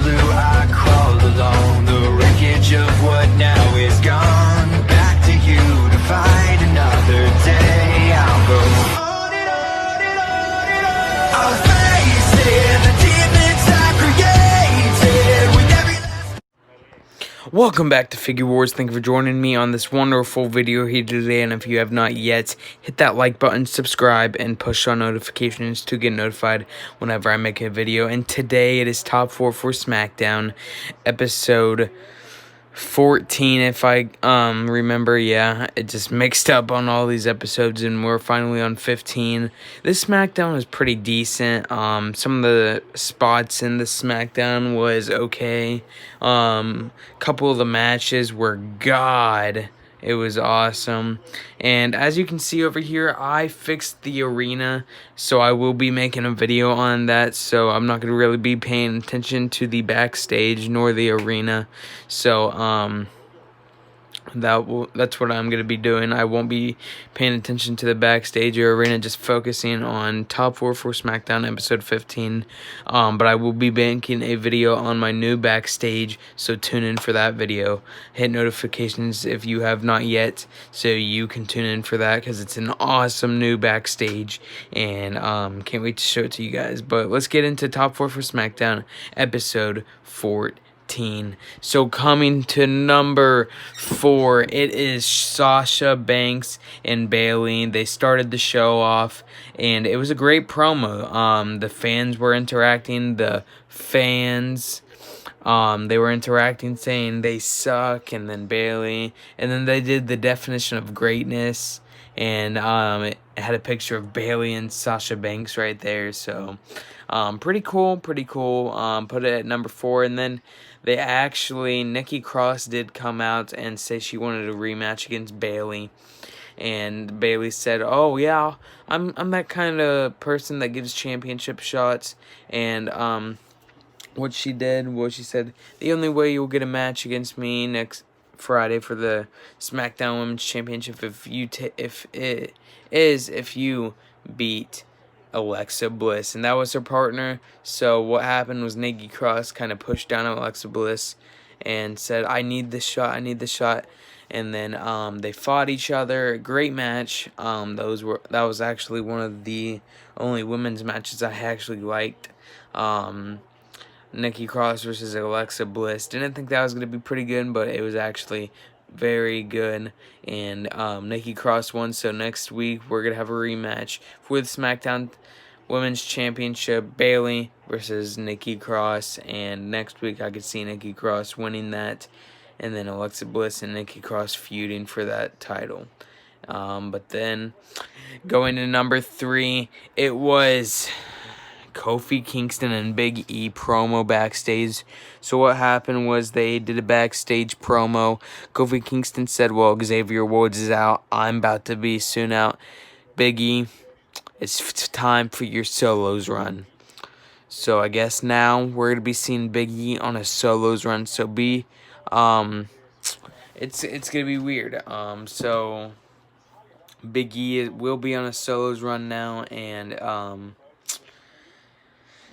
blue, I crawl along the wreckage of what now is gone. Back to you to fight another day. I'll go on and on and on and on. I'll face it, the demons I've created with every last... Welcome back to Figure Wars. Thank you for joining me on this wonderful video here today. And if you have not yet, hit that like button, subscribe, and push on notifications to get notified whenever I make a video. And today it is top 4 for SmackDown, episode 14, if I remember. Yeah, it just mixed up on all these episodes, and we're finally on 15. This SmackDown was pretty decent. Some of the spots in the SmackDown was okay. Couple of the matches were god. It was awesome. And as you can see over here, I fixed the arena, so I will be making a video on that. So I'm not going to really be paying attention to the backstage nor the arena. So that's what I'm going to be doing. I won't be paying attention to the backstage or arena, just focusing on top 4 for SmackDown episode 15. But I will be making a video on my new backstage, so tune in for that video. Hit notifications if you have not yet, so you can tune in for that, because it's an awesome new backstage, and can't wait to show it to you guys. But let's get into top 4 for SmackDown episode 14. So coming to number 4, it is Sasha Banks and Bayley. They started the show off, and it was a great promo. The fans were interacting. They were interacting, saying they suck, and then Bayley, and then they did the definition of greatness, and it had a picture of Bayley and Sasha Banks right there. So pretty cool. Put it at number 4, and then Nikki Cross did come out and say she wanted a rematch against Bayley. And Bayley said, "Oh yeah, I'm that kind of person that gives championship shots." And what she did was she said, "The only way you'll get a match against me next Friday for the SmackDown Women's Championship if you beat Alexa Bliss." And that was her partner. So what happened was Nikki Cross kind of pushed down Alexa Bliss and said, I need this shot. And then they fought each other. Great match. That was actually one of the only women's matches I actually liked. Nikki Cross versus Alexa Bliss. Didn't think that was going to be pretty good, but it was actually very good. And Nikki Cross won, so next week we're going to have a rematch for the SmackDown Women's Championship, Bayley versus Nikki Cross. And next week I could see Nikki Cross winning that, and then Alexa Bliss and Nikki Cross feuding for that title. But then going to number 3, it was Kofi Kingston and Big E promo backstage. So what happened was they did a backstage promo. Kofi Kingston said, well, Xavier Woods is out. I'm about to be soon out. Big E, it's time for your solos run. So I guess now we're going to be seeing Big E on a solos run. So it's going to be weird. So Big E will be on a solos run now, and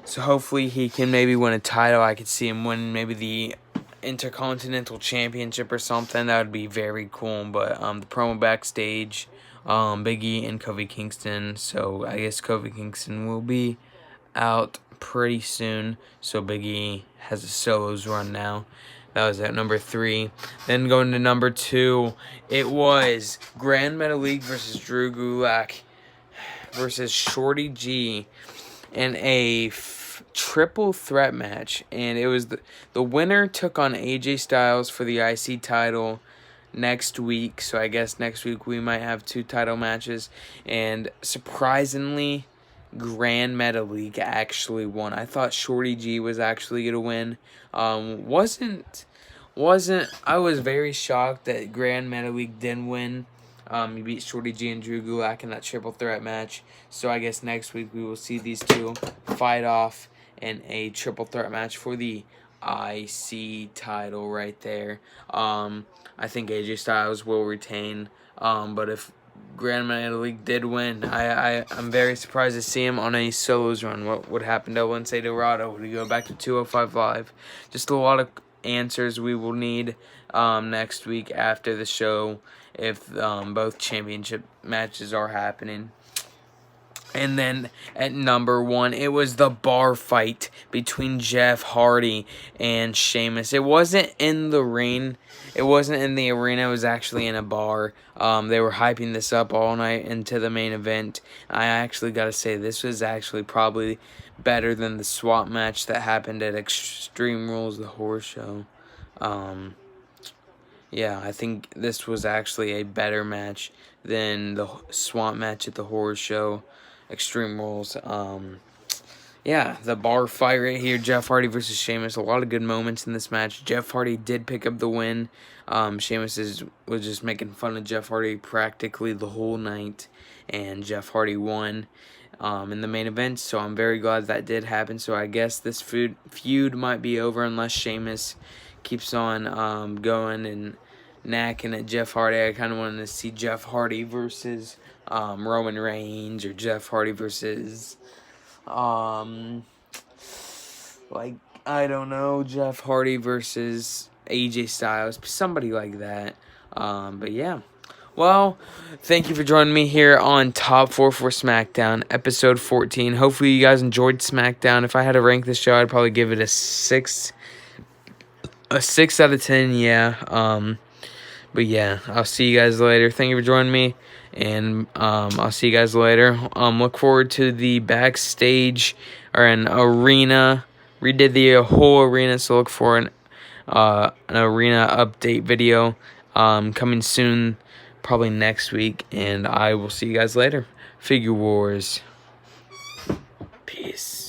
so hopefully he can maybe win a title. I could see him win maybe the Intercontinental Championship or something. That would be very cool. But the promo backstage, Big E and Kofi Kingston. So I guess Kofi Kingston will be out pretty soon. So Big E has a solos run now. That was at number 3. Then going to number 2, it was Grand Metalik versus Drew Gulak versus Shorty G in a triple threat match, and it was the winner took on AJ Styles for the IC title next week. So I guess next week we might have 2 title matches, and surprisingly Grand Metalik actually won. I thought Shorty G was actually gonna win. Wasn't I was very shocked that Grand Metalik didn't win. He beat Shorty G and Drew Gulak in that triple threat match. So I guess next week we will see these two fight off in a triple threat match for the IC title right there. I think AJ Styles will retain. But if Grand Metalik did win. I'm very surprised to see him on a solos run. What would happen to Wednesday Dorado? Would he go back to 205 Live? Just a lot of answers we will need next week after the show if both championship matches are happening. And then at number 1, it was the bar fight between Jeff Hardy and Sheamus. It wasn't in the ring. It wasn't in the arena. It was actually in a bar. They were hyping this up all night into the main event. I actually got to say, this was actually probably better than the swap match that happened at Extreme Rules, the horror show. Yeah, I think this was actually a better match than the swap match at the horror show. Extreme Rules. Yeah, the bar fight right here, Jeff Hardy versus Sheamus. A lot of good moments in this match. Jeff Hardy did pick up the win. Sheamus was just making fun of Jeff Hardy practically the whole night, and Jeff Hardy won in the main event, so I'm very glad that did happen. So I guess this feud might be over unless Sheamus keeps on going and knacking at Jeff Hardy. I kind of wanted to see Jeff Hardy versus Roman Reigns, or Jeff Hardy versus like, I don't know, Jeff Hardy versus AJ Styles, somebody like that. But yeah. Well, thank you for joining me here on Top 4 for SmackDown, episode 14. Hopefully you guys enjoyed SmackDown. If I had to rank this show, I'd probably give it a 6 out of 10, yeah. But yeah, I'll see you guys later. Thank you for joining me, and I'll see you guys later. Look forward to the backstage or an arena. Redid the whole arena, so look for an arena update video coming soon, probably next week, and I will see you guys later. Figure Wars. Peace.